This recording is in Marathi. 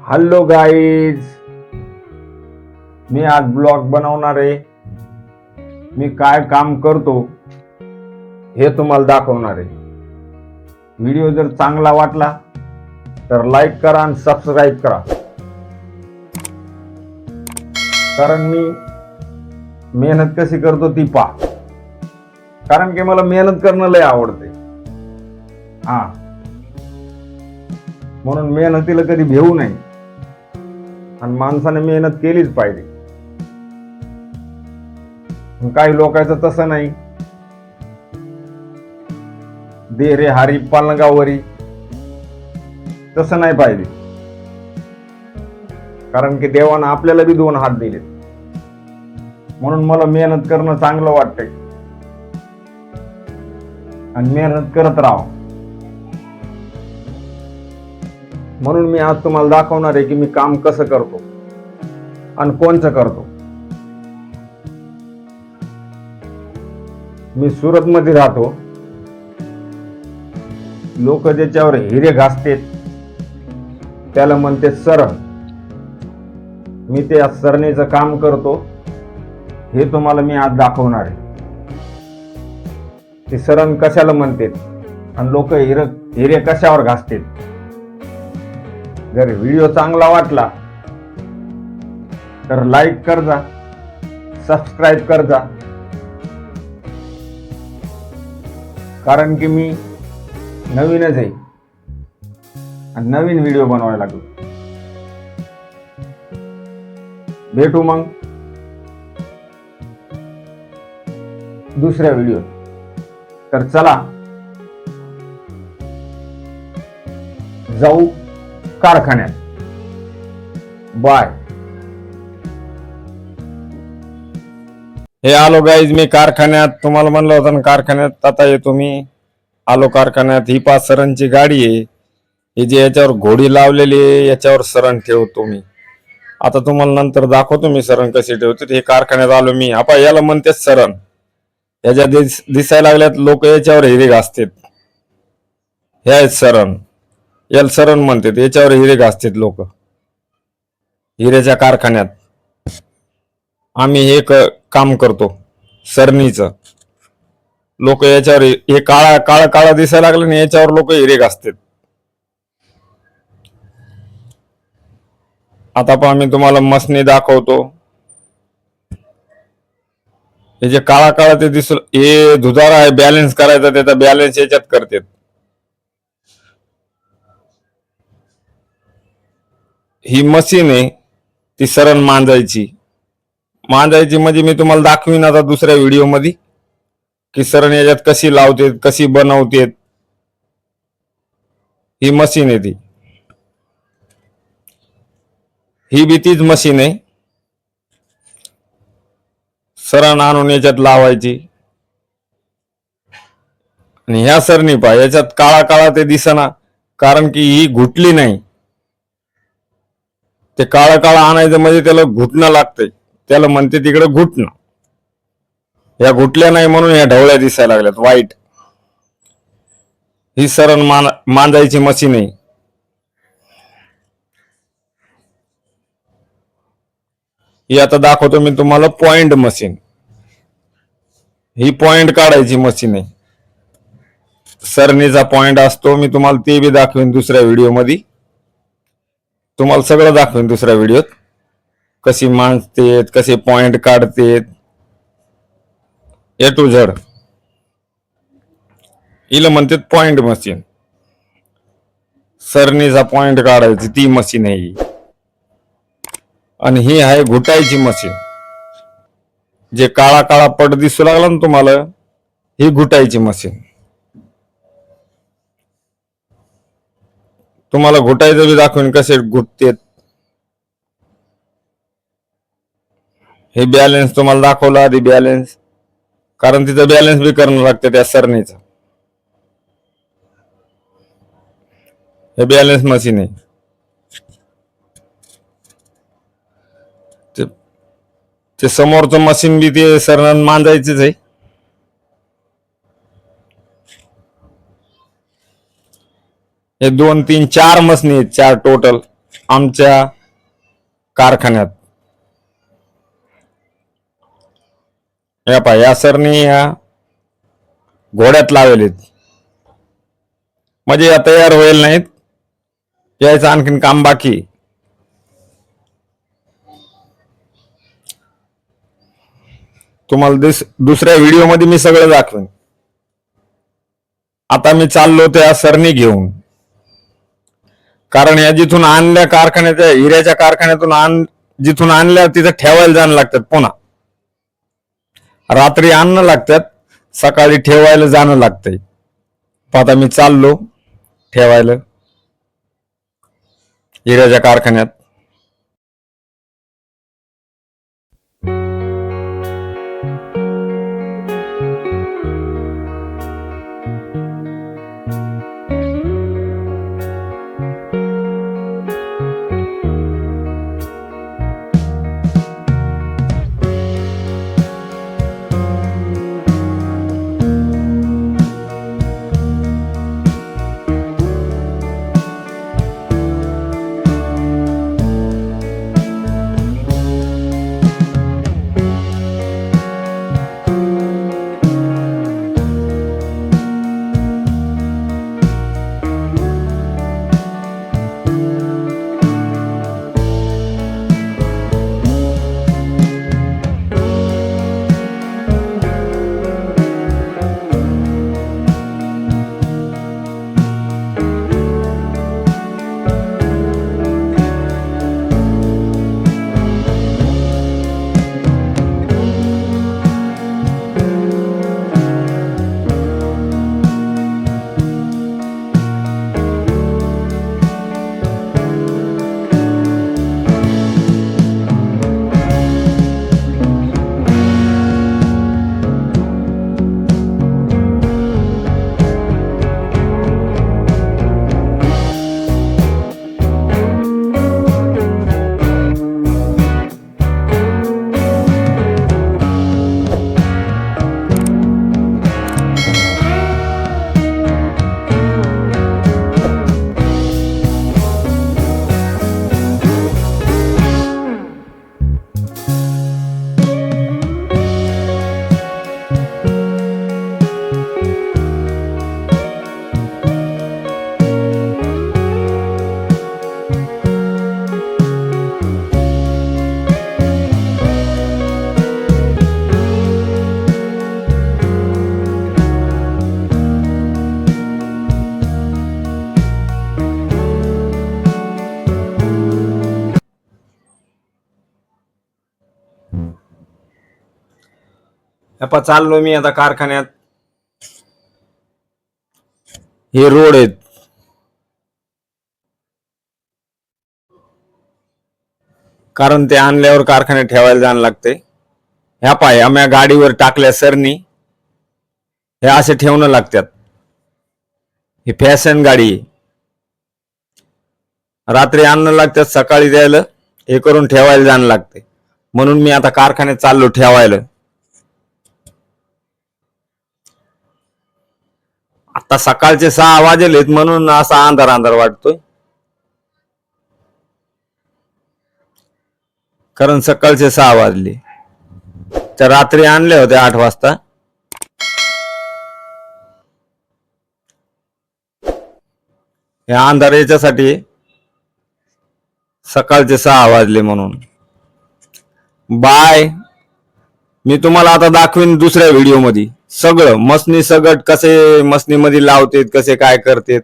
हॅलो गाईज, मी आज ब्लॉग बनवणार आहे. मी काय काम करतो हे तुम्हाला दाखवणार आहे. व्हिडिओ जर चांगला वाटला तर लाईक करा आणि सबस्क्राईब करा. कारण मी मेहनत कशी करतो ती पहा. कारण की मला मेहनत करणं लय आवडते. म्हणून मेहनतीला कधी भेऊ नाही आणि माणसाने मेहनत केलीच पाहिजे. काही लोकांचं तसं नाही, दे रे हारी पलंगावरी, तसं नाही पाहिजे. कारण की देवानं आपल्याला बी दोन हात दिले. म्हणून मला मेहनत करणं चांगलं वाटतंय आणि मेहनत करत राहा. म्हणून मी आज तुम्हाला दाखवणार आहे की मी काम कसं करतो आणि कोणचं करतो. मी सुरत मध्ये राहतो. लोक ज्याच्यावर हिरे घासतेत त्याला म्हणते सरण. मी ते सरणीचं काम करतो हे तुम्हाला मी आज दाखवणार आहे. ते सरण कशाला म्हणतात आणि लोक हिरे कशावर घासतात. जर व्हिडिओ चांगला वाटला तर लाईक कर जा, सबस्क्राईब कर जा. कारण की मी नवीनच आहे आणि नवीन व्हिडिओ बनवायला लागलो. भेटू मग दुसऱ्या व्हिडिओ. तर चला जाऊ कारखान्यात. बाय. हे आलो गाईज मी कारखान्यात. तुम्हाला म्हणलं होतं ना कारखान्यात आता येतो मी. आलो कारखान्यात. ही 5 सरांची गाडी आहे. ही जी याच्यावर घोडी लावलेली आहे याच्यावर सरण ठेवतो मी. आता तुम्हाला नंतर दाखवतो मी सरण कशी ठेवते. हे कारखान्यात आलो मी. आपण याला म्हणते सरण. याच्या दिसायला लागल्यात लोक याच्यावर हिरे घासतात. हे आहेत सरण. याला सरण म्हणतात. याच्यावर हिरे घासतात लोक. हिऱ्याच्या कारखान्यात आम्ही हे काम करतो सरणीचं. लोक याच्यावर हे काळा काळा काळा दिसायला लागलं ना याच्यावर लोक हिरे घासतात. आता पण मी तुम्हाला मसनी दाखवतो. हे जे काळा काळा ते दिसलं हे दुधारा आहे. बॅलन्स करायचा, त्याचा बॅलन्स याच्यात करतात. ही मशीन आहे ती सरण मांजायची. म्हणजे मी तुम्हाला दाखवीन आता दुसऱ्या व्हिडिओ मध्ये की सरण याच्यात कशी लावते, कशी बनवते. ही मशीन आहे ती. ही बी तीच मशीन आहे. सरण आणून याच्यात लावायची. आणि ह्या सरणी पहा याच्यात काळा काळा ते दिसना कारण की ही घुटली नाही. ते काळा काळा आणायचं म्हणजे त्याला घुटणं लागतंय. त्याला म्हणते तिकडे घुटणं. या घुटल्या नाही म्हणून या ढवळ्या दिसायला लागल्यात वाईट. ही सरण मांजायची मशीन आहे. ही आता दाखवतो मी तुम्हाला पॉइंट मशीन. ही पॉइंट काढायची मशीन आहे. सरणीचा पॉइंट असतो. मी तुम्हाला ते बी दाखवेन दुसऱ्या व्हिडिओ मध्ये. तुम्हाला सगळं दाखवेन दुसऱ्या व्हिडिओत. कशी मांजतेत, कसे पॉइंट काढतेत, ए टू झेड. हिला म्हणतात पॉइंट मशीन. सरणीचा पॉइंट काढायची ती मशीन आहे ही. आणि ही आहे घुटायची मशीन. जे काळा काळा पट दिसू लागला ना तुम्हाला, ही घुटायची मशीन. तुम्हाला घुटायचं बी दाखवेन कसे घुटतेत. हे बॅलन्स तुम्हाला दाखवलं आधी बॅलन्स. कारण तिचं बॅलन्स बी करणं लागतं त्या सरणीचं. हे बॅलन्स मशीन आहे. ते समोरचं मशीन बी ते सरण मांजायचंच आहे. हे 2 3 4 मशीन आहेत, 4 टोटल. आमच्या कारखान्यात. या पहा, या सरनी या घोड्यात लावलेत, म्हणजे या तयार होईल नाहीत, यायचं आणखीन काम बाकी. तुम्हाला दुसऱ्या व्हिडिओ मध्ये मी सगळं दाखवेन. आता मी चाललो त्या सरणी घेऊन, कारण या जिथून आणल्या कारखान्याच्या, हिऱ्याच्या कारखान्यातून जिथून आणल्या तिथं ठेवायला जाणं लागतात. पुन्हा रात्री आणणं लागतात, सकाळी ठेवायला जाणं लागतंय. आता मी चाललो ठेवायला हिऱ्याच्या कारखान्यात. आता चाललो मी आता कारखान्यात. हे रोड आहेत, कारण ते आणल्यावर कारखान्यात ठेवायला जाणं लागते. ह्या पाय आम्ही गाडीवर टाकल्या सरनी, हे असे ठेवणं लागतात. ही फॅशन गाडी, रात्री आणणं लागतात, सकाळी द्यायला हे करून ठेवायला जाणं लागते. म्हणून मी आता कारखान्यात चाललो ठेवायला. आता सकाळचे 6 वाजलेत म्हणून असा अंधार अंधार वाटतोय, कारण सकाळचे 6 वाजले. तर रात्री आणले होते 8 वाजता. या अंधार याच्यासाठी सकाळचे 6 वाजले म्हणून. बाय. मी तुम्हाला आता दाखवीन दुसऱ्या व्हिडिओ मध्ये सगळं मसनी सगट कसे मसनी मध्ये लावतेत, कसे काय करतेत.